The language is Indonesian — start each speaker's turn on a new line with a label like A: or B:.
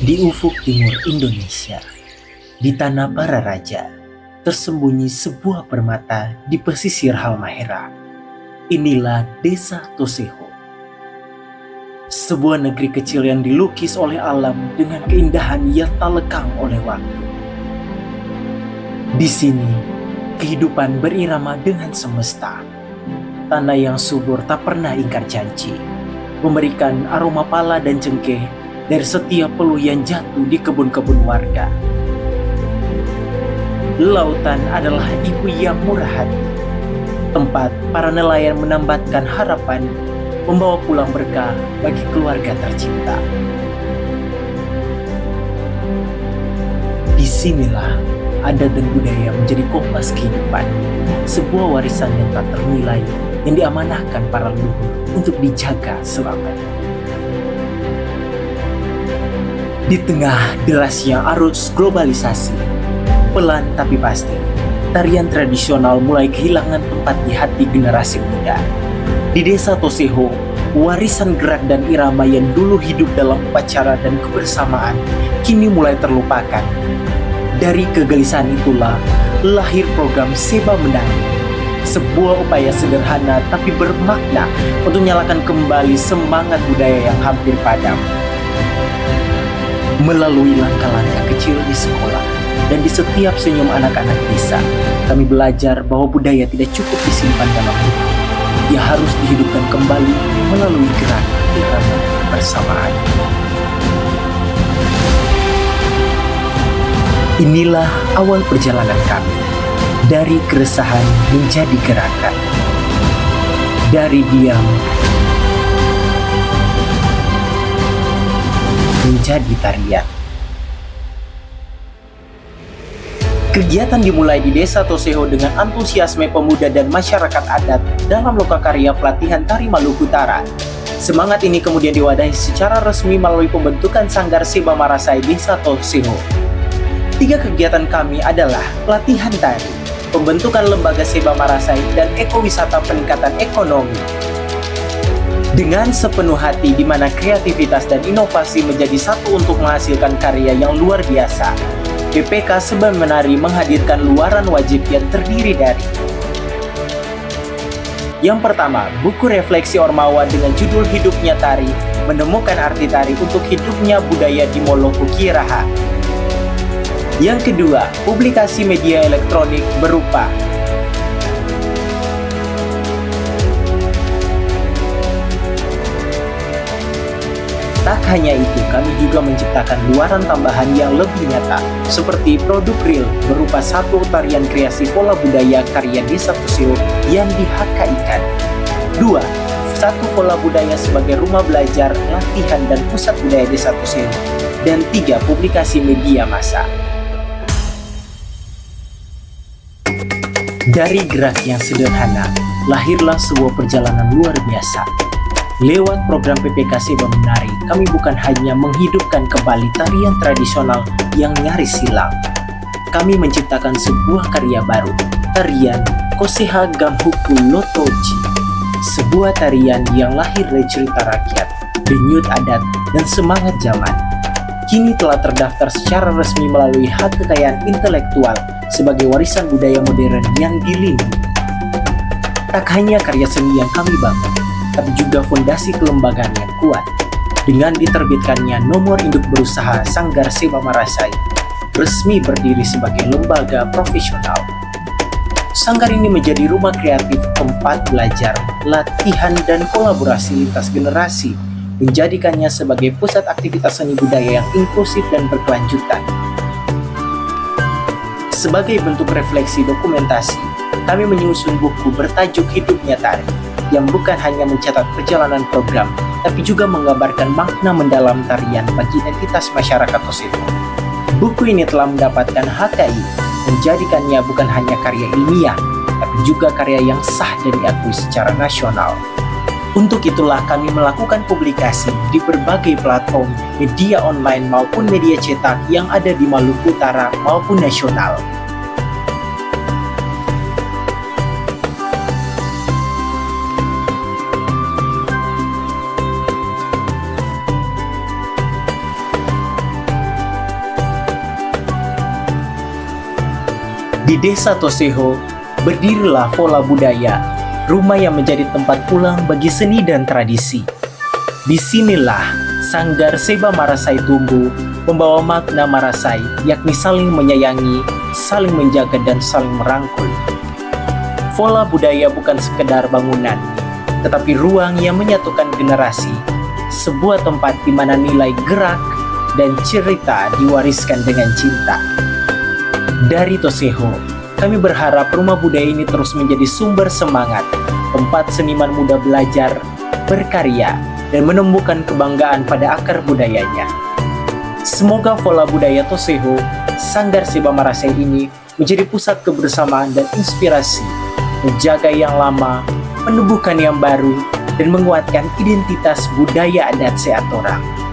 A: Di ufuk timur Indonesia, di tanah para raja, tersembunyi sebuah permata di pesisir Halmahera. Inilah Desa Toseho. Sebuah negeri kecil yang dilukis oleh alam dengan keindahan yang tak lekang oleh waktu. Di sini, kehidupan berirama dengan semesta. Tanah yang subur tak pernah ingkar janji, memberikan aroma pala dan cengkeh dari setiap peluh yang jatuh di kebun-kebun warga. Lautan adalah ibu yang murah hati, tempat para nelayan menambatkan harapan, membawa pulang berkah bagi keluarga tercinta. Disinilah adat dan budaya menjadi kompas kehidupan, sebuah warisan yang tak ternilai yang diamanahkan para leluhur untuk dijaga selamanya. Di tengah derasnya arus globalisasi, pelan tapi pasti, tarian tradisional mulai kehilangan tempat di hati generasi muda. Di Desa Toseho, warisan gerak dan irama yang dulu hidup dalam upacara dan kebersamaan kini mulai terlupakan. Dari kegelisahan itulah lahir program Seba Menari, sebuah upaya sederhana tapi bermakna untuk menyalakan kembali semangat budaya yang hampir padam. Melalui langkah-langkah kecil di sekolah dan di setiap senyum anak-anak desa, kami belajar bahwa budaya tidak cukup disimpan dalam buku. Ia harus dihidupkan kembali melalui gerakan irama kebersamaan. Inilah awal perjalanan kami, dari keresahan menjadi gerakan, dari diam menjadi tarian. Kegiatan dimulai di Desa Toseho dengan antusiasme pemuda dan masyarakat adat dalam lokakarya pelatihan tari Maluku Utara. Semangat ini kemudian diwadahi secara resmi melalui pembentukan Sanggar Seba Marasai Desa Toseho. 3 kegiatan kami adalah pelatihan tari, pembentukan lembaga Seba Marasai, dan ekowisata peningkatan ekonomi. Dengan sepenuh hati di mana kreativitas dan inovasi menjadi satu untuk menghasilkan karya yang luar biasa, PPK Seba Menari menghadirkan luaran wajib yang terdiri dari: yang pertama, buku refleksi Ormawa dengan judul Hidupnya Tari, menemukan arti tari untuk hidupnya budaya di Moloku Kiraha. Yang kedua, publikasi media elektronik berupa tak hanya itu, kami juga menciptakan luaran tambahan yang lebih nyata, seperti produk real berupa satu tarian kreasi pola budaya karya Desa Toseho yang di-HKI-kan. 2. Satu pola budaya sebagai rumah belajar, latihan, dan pusat budaya Desa Toseho. Dan 3. Publikasi media massa. Dari gerak yang sederhana, lahirlah sebuah perjalanan luar biasa. Lewat program PPK Seba Menari, kami bukan hanya menghidupkan kembali tarian tradisional yang nyaris hilang. Kami menciptakan sebuah karya baru, tarian Koseha Gamhuku Lotoji. Sebuah tarian yang lahir dari cerita rakyat, denyut adat, dan semangat zaman. Kini telah terdaftar secara resmi melalui hak kekayaan intelektual sebagai warisan budaya modern yang dilindungi. Tak hanya karya seni yang kami bangun, tapi juga fondasi kelembagaan yang kuat. Dengan diterbitkannya nomor induk berusaha Sanggar Seba Marasai, resmi berdiri sebagai lembaga profesional. Sanggar ini menjadi rumah kreatif, tempat belajar, latihan, dan kolaborasi lintas generasi, menjadikannya sebagai pusat aktivitas seni budaya yang inklusif dan berkelanjutan. Sebagai bentuk refleksi dokumentasi, kami menyusun buku bertajuk Hidupnya Tari, yang bukan hanya mencatat perjalanan program, tapi juga menggambarkan makna mendalam tarian bagi identitas masyarakat Toseho. Buku ini telah mendapatkan HKI, menjadikannya bukan hanya karya ilmiah, tapi juga karya yang sah dan diakui secara nasional. Untuk itulah kami melakukan publikasi di berbagai platform media online maupun media cetak yang ada di Maluku Utara maupun nasional. Di Desa Toseho, berdirilah Vola Budaya, rumah yang menjadi tempat pulang bagi seni dan tradisi. Disinilah Sanggar Seba Marasai tumbuh, membawa makna Marasai, yakni saling menyayangi, saling menjaga, dan saling merangkul. Vola Budaya bukan sekedar bangunan, tetapi ruang yang menyatukan generasi, sebuah tempat di mana nilai gerak dan cerita diwariskan dengan cinta. Dari Toseho, kami berharap rumah budaya ini terus menjadi sumber semangat, tempat seniman muda belajar, berkarya, dan menemukan kebanggaan pada akar budayanya. Semoga Vola Budaya Toseho, Sanggar Seba Marasai ini menjadi pusat kebersamaan dan inspirasi, menjaga yang lama, menumbuhkan yang baru, dan menguatkan identitas budaya adat Seatorang.